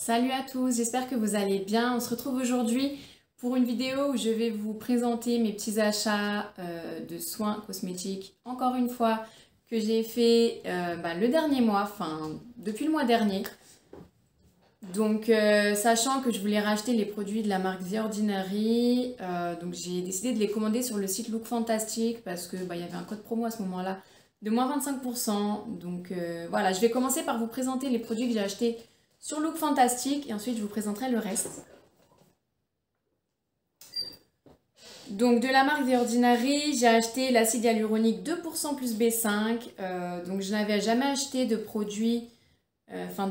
Salut à tous, j'espère que vous allez bien. On se retrouve aujourd'hui pour une vidéo où je vais vous présenter mes petits achats de soins cosmétiques, encore une fois, que j'ai fait le dernier mois, enfin depuis le mois dernier. Donc sachant que je voulais racheter les produits de la marque The Ordinary, donc j'ai décidé de les commander sur le site Look Fantastic parce que il y avait un code promo à ce moment-là de moins 25%. Donc voilà, je vais commencer par vous présenter les produits que j'ai achetés sur Look Fantastic et ensuite je vous présenterai le reste. Donc de la marque The Ordinary, j'ai acheté l'acide hyaluronique 2% plus B5. Donc je n'avais jamais acheté de produit,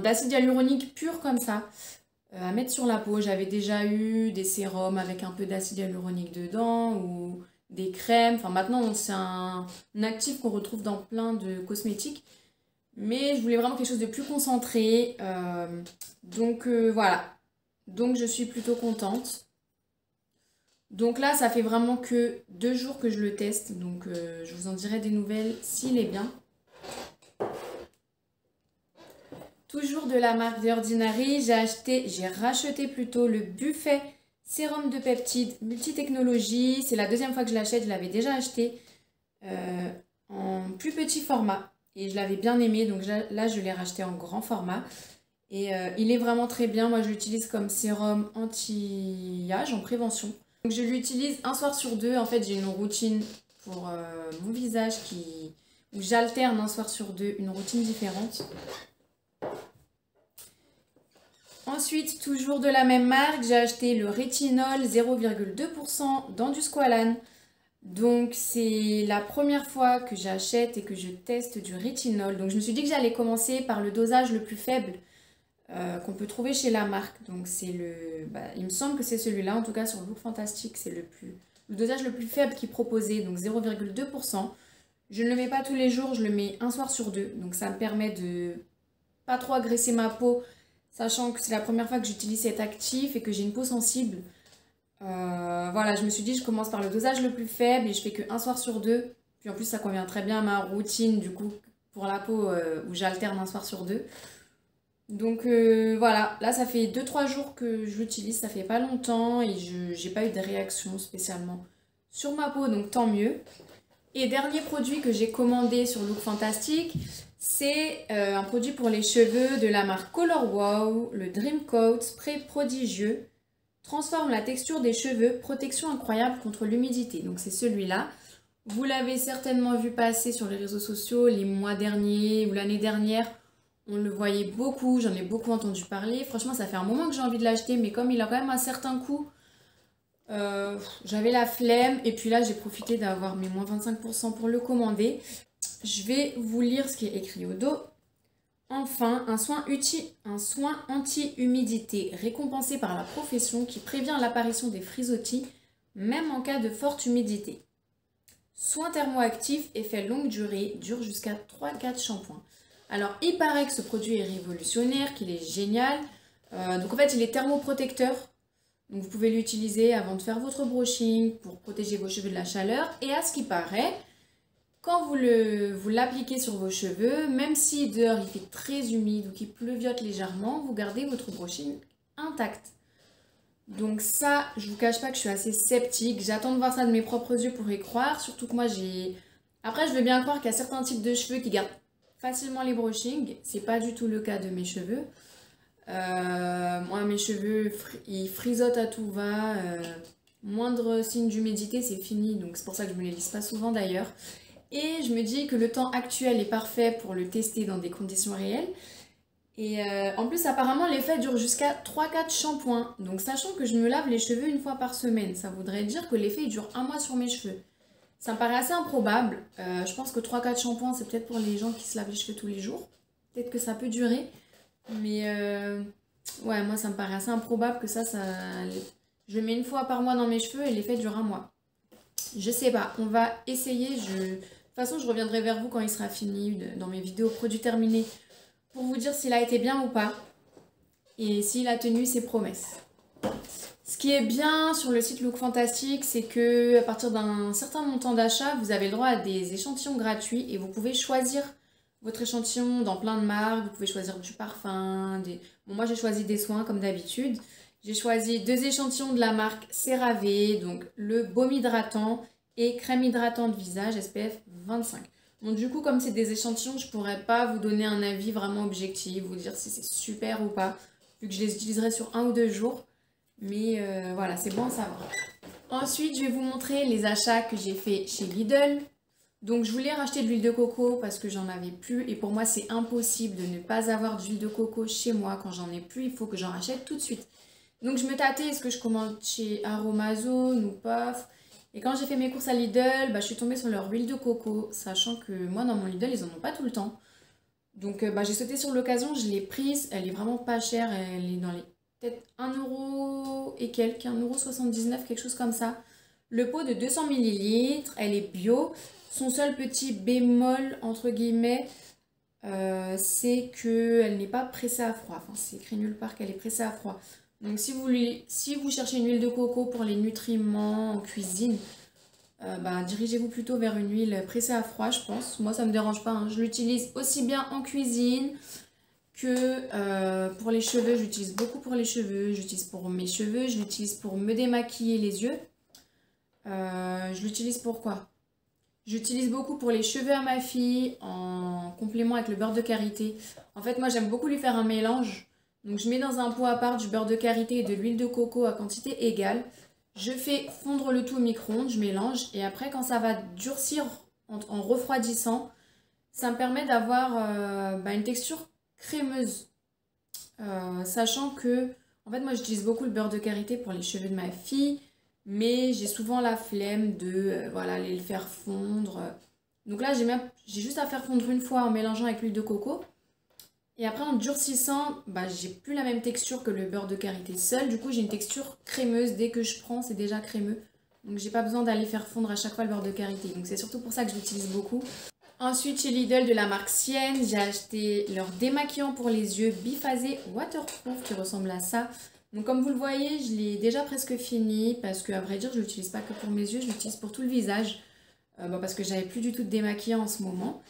d'acide hyaluronique pur comme ça, à mettre sur la peau. J'avais déjà eu des sérums avec un peu d'acide hyaluronique dedans ou des crèmes. Enfin maintenant c'est un actif qu'on retrouve dans plein de cosmétiques. Mais je voulais vraiment quelque chose de plus concentré. Voilà. Donc je suis plutôt contente. Donc là, ça fait vraiment que 2 jours que je le teste. Donc je vous en dirai des nouvelles s'il est bien. Toujours de la marque The Ordinary, j'ai racheté plutôt le Buffet sérum de peptides multitechnologie. C'est la deuxième fois que je l'achète, je l'avais déjà acheté en plus petit format. Et je l'avais bien aimé, donc là je l'ai racheté en grand format. Et il est vraiment très bien, moi je l'utilise comme sérum anti-âge en prévention. Donc je l'utilise un soir sur deux, en fait j'ai une routine pour mon visage où j'alterne un soir sur deux une routine différente. Ensuite, toujours de la même marque, j'ai acheté le rétinol 0,2% dans du Squalane. Donc c'est la première fois que j'achète et que je teste du rétinol. Donc je me suis dit que j'allais commencer par le dosage le plus faible qu'on peut trouver chez la marque. Donc c'est il me semble que c'est celui-là, en tout cas sur Look Fantastic, c'est le dosage le plus faible qui est proposé, donc 0,2%. Je ne le mets pas tous les jours, je le mets un soir sur deux. Donc ça me permet de pas trop agresser ma peau, sachant que c'est la première fois que j'utilise cet actif et que j'ai une peau sensible. Voilà, je me suis dit je commence par le dosage le plus faible et je fais que un soir sur deux. Puis en plus ça convient très bien à ma routine du coup pour la peau où j'alterne un soir sur deux. Donc voilà, là ça fait 2-3 jours que je l'utilise, ça fait pas longtemps et j'ai pas eu de réaction spécialement sur ma peau, donc tant mieux. Et dernier produit que j'ai commandé sur Look Fantastic, c'est un produit pour les cheveux de la marque Color Wow, le Dream Coat Spray prodigieux. Transforme la texture des cheveux, protection incroyable contre l'humidité. Donc c'est celui-là. Vous l'avez certainement vu passer sur les réseaux sociaux les mois derniers ou l'année dernière. On le voyait beaucoup, j'en ai beaucoup entendu parler. Franchement, ça fait un moment que j'ai envie de l'acheter, mais comme il a quand même un certain coût, j'avais la flemme. Et puis là, j'ai profité d'avoir mes moins 25% pour le commander. Je vais vous lire ce qui est écrit au dos. Enfin, un soin anti-humidité récompensé par la profession qui prévient l'apparition des frisottis, même en cas de forte humidité. Soin thermoactif, effet longue durée, dure jusqu'à 3-4 shampoings. Alors, il paraît que ce produit est révolutionnaire, qu'il est génial. Donc en fait, il est thermoprotecteur. Donc vous pouvez l'utiliser avant de faire votre brushing pour protéger vos cheveux de la chaleur. Et à ce qui paraît, quand vous l'appliquez sur vos cheveux, même si dehors il fait très humide ou qu'il pleuviote légèrement, vous gardez votre brushing intact. Donc ça, je vous cache pas que je suis assez sceptique. J'attends de voir ça de mes propres yeux pour y croire. Surtout que moi j'ai... Après, je veux bien croire qu'il y a certains types de cheveux qui gardent facilement les brushings. C'est pas du tout le cas de mes cheveux. Moi, mes cheveux, ils frisotent à tout va. Moindre signe d'humidité, c'est fini. Donc c'est pour ça que je me les lisse pas souvent d'ailleurs. Et je me dis que le temps actuel est parfait pour le tester dans des conditions réelles. Et en plus, apparemment, l'effet dure jusqu'à 3-4 shampoings. Donc, sachant que je me lave les cheveux une fois par semaine, ça voudrait dire que l'effet dure un mois sur mes cheveux. Ça me paraît assez improbable. Je pense que 3-4 shampoings, c'est peut-être pour les gens qui se lavent les cheveux tous les jours. Peut-être que ça peut durer. Mais ouais, moi, ça me paraît assez improbable que je le mets une fois par mois dans mes cheveux et l'effet dure un mois. Je sais pas, on va essayer. De toute façon, je reviendrai vers vous quand il sera fini dans mes vidéos produits terminés pour vous dire s'il a été bien ou pas et s'il a tenu ses promesses. Ce qui est bien sur le site Look Fantastic, c'est que à partir d'un certain montant d'achat, vous avez le droit à des échantillons gratuits et vous pouvez choisir votre échantillon dans plein de marques. Vous pouvez choisir du parfum. Bon, moi, j'ai choisi des soins comme d'habitude. J'ai choisi 2 échantillons de la marque CeraVe, donc le baume hydratant et crème hydratante visage SPF 25. Bon, du coup, comme c'est des échantillons, je pourrais pas vous donner un avis vraiment objectif, vous dire si c'est super ou pas, vu que je les utiliserai sur 1 ou 2 jours. Mais voilà, c'est bon à savoir. Ensuite, je vais vous montrer les achats que j'ai fait chez Lidl. Donc, je voulais racheter de l'huile de coco parce que j'en avais plus. Et pour moi, c'est impossible de ne pas avoir d'huile de coco chez moi. Quand j'en ai plus, il faut que j'en rachète tout de suite. Donc, je me tâtais, est-ce que je commande chez Aromazone ou pas? Et quand j'ai fait mes courses à Lidl, je suis tombée sur leur huile de coco. Sachant que moi, dans mon Lidl, ils en ont pas tout le temps. Donc, j'ai sauté sur l'occasion, je l'ai prise. Elle est vraiment pas chère. Elle est dans les peut-être 1 € et quelques, 1,79 €, quelque chose comme ça. Le pot de 200 millilitres, elle est bio. Son seul petit bémol, entre guillemets, c'est qu'elle n'est pas pressée à froid. Enfin, c'est écrit nulle part qu'elle est pressée à froid. Donc, si vous cherchez une huile de coco pour les nutriments en cuisine, dirigez-vous plutôt vers une huile pressée à froid, je pense. Moi, ça me dérange pas, hein. Je l'utilise aussi bien en cuisine que pour les cheveux. J'utilise beaucoup pour les cheveux. J'utilise pour mes cheveux. Je l'utilise pour me démaquiller les yeux. Je l'utilise pour quoi? J'utilise beaucoup pour les cheveux à ma fille en complément avec le beurre de karité. En fait, moi, j'aime beaucoup lui faire un mélange. Donc, je mets dans un pot à part du beurre de karité et de l'huile de coco à quantité égale. Je fais fondre le tout au micro-ondes, je mélange. Et après, quand ça va durcir en refroidissant, ça me permet d'avoir une texture crémeuse. Sachant que, en fait, moi, j'utilise beaucoup le beurre de karité pour les cheveux de ma fille. Mais j'ai souvent la flemme de voilà, aller le faire fondre. Donc là, j'ai juste à faire fondre une fois en mélangeant avec l'huile de coco. Et après, en durcissant, j'ai plus la même texture que le beurre de karité seul. Du coup, j'ai une texture crémeuse. Dès que je prends, c'est déjà crémeux. Donc, j'ai pas besoin d'aller faire fondre à chaque fois le beurre de karité. Donc, c'est surtout pour ça que je l'utilise beaucoup. Ensuite, chez Lidl de la marque Sienne, j'ai acheté leur démaquillant pour les yeux biphasé waterproof qui ressemble à ça. Donc comme vous le voyez, je l'ai déjà presque fini parce que à vrai dire, je ne l'utilise pas que pour mes yeux, je l'utilise pour tout le visage. Parce que j'avais plus du tout de démaquillant en ce moment.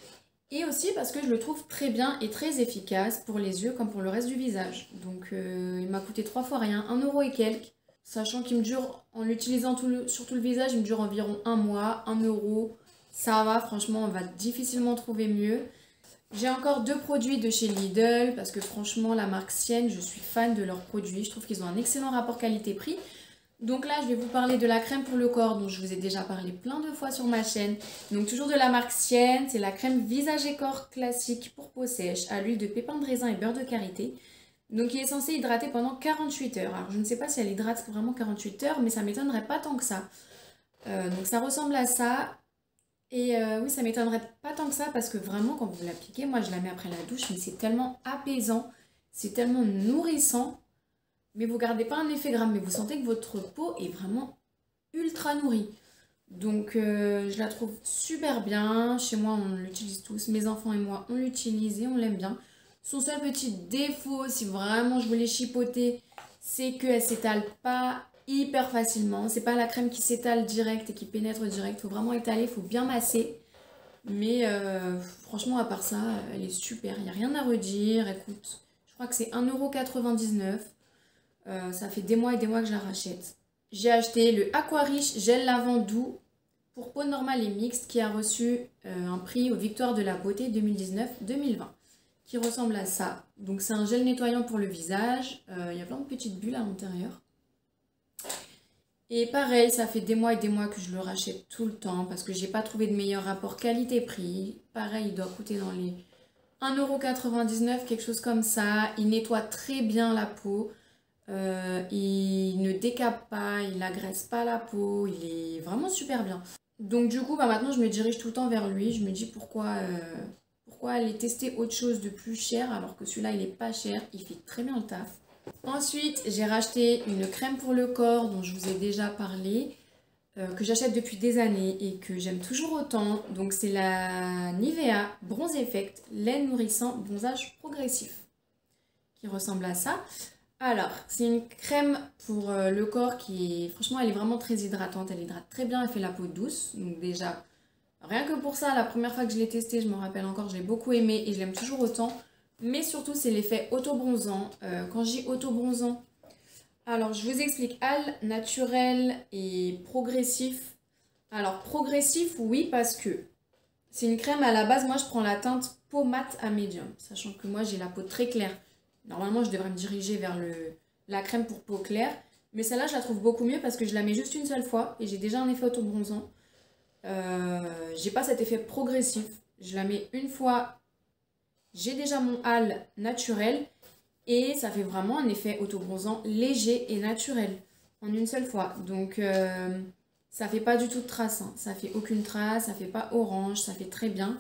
Et aussi parce que je le trouve très bien et très efficace pour les yeux comme pour le reste du visage. Donc il m'a coûté 3 fois rien, 1 € et quelques. Sachant qu'il me dure, en l'utilisant sur tout le visage, il me dure environ 1 mois, 1 €. Ça va, franchement, on va difficilement trouver mieux. J'ai encore 2 produits de chez Lidl parce que franchement, la marque Sienne, je suis fan de leurs produits. Je trouve qu'ils ont un excellent rapport qualité-prix. Donc là, je vais vous parler de la crème pour le corps dont je vous ai déjà parlé plein de fois sur ma chaîne. Donc toujours de la marque Sienne, c'est la crème visage et corps classique pour peau sèche à l'huile de pépins de raisin et beurre de karité. Donc il est censé hydrater pendant 48 heures. Alors je ne sais pas si elle hydrate vraiment 48 heures, mais ça m'étonnerait pas tant que ça. Donc ça ressemble à ça. Et oui, ça m'étonnerait pas tant que ça parce que vraiment, quand vous l'appliquez, moi je la mets après la douche, mais c'est tellement apaisant, c'est tellement nourrissant. Mais vous gardez pas un effet gramme, mais vous sentez que votre peau est vraiment ultra nourrie. Donc je la trouve super bien. Chez moi, on l'utilise tous. Mes enfants et moi, on l'utilise et on l'aime bien. Son seul petit défaut, si vraiment je voulais chipoter, c'est qu'elle s'étale pas hyper facilement. C'est pas la crème qui s'étale direct et qui pénètre direct. Faut vraiment étaler, faut bien masser. Mais franchement, à part ça, elle est super. Il n'y a rien à redire. Écoute, je crois que c'est 1,99 €. Ça fait des mois et des mois que je la rachète. J'ai acheté le Aquarish Gel Lavant Doux pour peau normale et mixte qui a reçu un prix aux Victoires de la Beauté 2019-2020 qui ressemble à ça. Donc c'est un gel nettoyant pour le visage. Il y a plein de petites bulles à l'intérieur. Et pareil, ça fait des mois et des mois que je le rachète tout le temps parce que j'ai pas trouvé de meilleur rapport qualité-prix. Pareil, il doit coûter dans les 1,99 €, quelque chose comme ça. Il nettoie très bien la peau. Il ne décape pas, il n'agresse pas la peau. Il est vraiment super bien. Donc du coup, maintenant, je me dirige tout le temps vers lui. Je me dis pourquoi aller tester autre chose de plus cher alors que celui-là, il est pas cher. Il fait très bien le taf. Ensuite, j'ai racheté une crème pour le corps dont je vous ai déjà parlé, que j'achète depuis des années et que j'aime toujours autant. Donc c'est la Nivea Bronze Effect lait nourrissant bronzage progressif qui ressemble à ça. Alors, c'est une crème pour le corps qui est, franchement, elle est vraiment très hydratante. Elle hydrate très bien, elle fait la peau douce. Donc déjà, Rien que pour ça, la première fois que je l'ai testé, je me rappelle encore, j'ai beaucoup aimé et je l'aime toujours autant. Mais surtout, c'est l'effet auto-bronzant. Quand je dis auto-bronzant, alors je vous explique. Hale, naturel et progressif. Alors progressif, oui, parce que c'est une crème à la base. Moi, je prends la teinte peau mate à médium, sachant que moi, j'ai la peau très claire. Normalement, je devrais me diriger vers la crème pour peau claire. Mais celle-là, je la trouve beaucoup mieux parce que je la mets juste une seule fois et j'ai déjà un effet auto-bronzant. J'ai pas cet effet progressif. Je la mets une fois, j'ai déjà mon hâle naturel et ça fait vraiment un effet auto-bronzant léger et naturel en une seule fois. Donc ça fait pas du tout de traces, hein. Ça fait aucune trace, ça fait pas orange, ça fait très bien.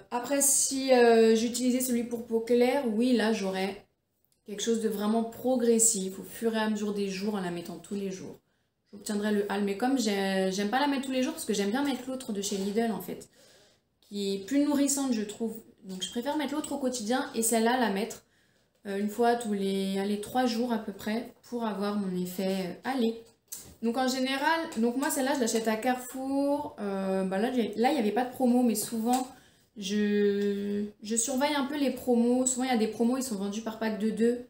Après, si j'utilisais celui pour peau claire, oui, là j'aurais quelque chose de vraiment progressif au fur et à mesure des jours en la mettant tous les jours. J'obtiendrai le hâle, mais comme j'aime pas la mettre tous les jours parce que j'aime bien mettre l'autre de chez Lidl en fait, qui est plus nourrissante je trouve. Donc je préfère mettre l'autre au quotidien et celle-là la mettre une fois tous les 3 jours à peu près pour avoir mon effet hâlé. Donc en général, donc moi celle-là je l'achète à Carrefour. Bah là il n'y avait pas de promo mais souvent je surveille un peu les promos. Souvent il y a des promos, ils sont vendus par pack de 2.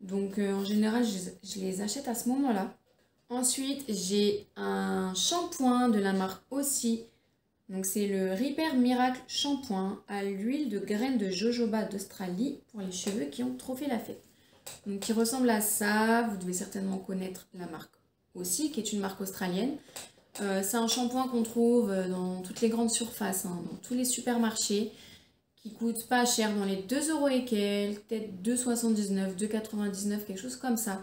Donc en général je les achète à ce moment-là. Ensuite, j'ai un shampoing de la marque aussi. Donc c'est le Repair Miracle Shampoing à l'huile de graines de jojoba d'Australie pour les cheveux qui ont trop fait la fête. Donc qui ressemble à ça. Vous devez certainement connaître la marque aussi, qui est une marque australienne. C'est un shampoing qu'on trouve dans toutes les grandes surfaces, hein, dans tous les supermarchés, qui coûte pas cher, dans les 2 euros et quelques, peut-être 2,79, 2,99, quelque chose comme ça.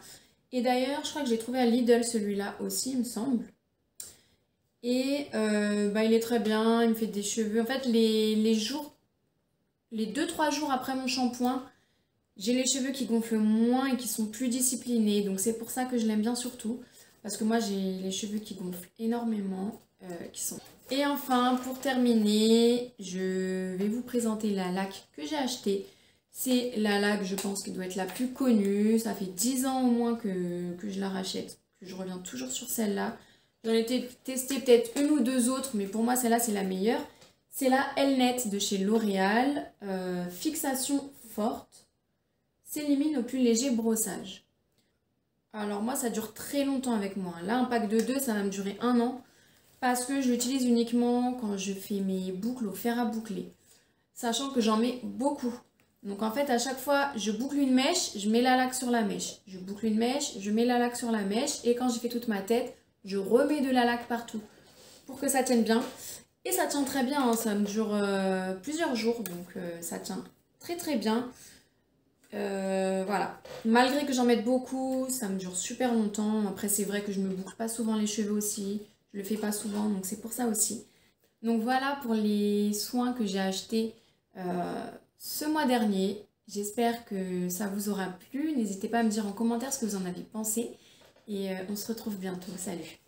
Et d'ailleurs, je crois que j'ai trouvé à Lidl celui-là aussi, il me semble. Et bah, il est très bien, il me fait des cheveux. En fait, les 2-3 jours après mon shampoing, j'ai les cheveux qui gonflent moins et qui sont plus disciplinés. Donc c'est pour ça que je l'aime bien surtout. Parce que moi, j'ai les cheveux qui gonflent énormément. Et enfin, pour terminer, je vais vous présenter la laque que j'ai achetée. C'est la laque, je pense, qui doit être la plus connue. Ça fait 10 ans au moins que je la rachète, que je reviens toujours sur celle-là. J'en ai testé peut-être une ou deux autres, mais pour moi, celle-là, c'est la meilleure. C'est la Elnet de chez L'Oréal. Fixation forte. S'élimine au plus léger brossage. Alors moi, ça dure très longtemps avec moi. Là, un pack de 2, ça va me durer 1 an. Parce que je l'utilise uniquement quand je fais mes boucles au fer à boucler. Sachant que j'en mets beaucoup. Donc en fait, à chaque fois, je boucle une mèche, je mets la laque sur la mèche. Je boucle une mèche, je mets la laque sur la mèche. Et quand j'ai fait toute ma tête, je remets de la laque partout. Pour que ça tienne bien. Et ça tient très bien, hein, ça me dure plusieurs jours. Donc ça tient très très bien. Voilà. Malgré que j'en mette beaucoup, ça me dure super longtemps. Après, c'est vrai que je me boucle pas souvent les cheveux aussi. Je le fais pas souvent, donc c'est pour ça aussi. Donc voilà pour les soins que j'ai achetés ce mois dernier. J'espère que ça vous aura plu. N'hésitez pas à me dire en commentaire ce que vous en avez pensé. Et on se retrouve bientôt. Salut!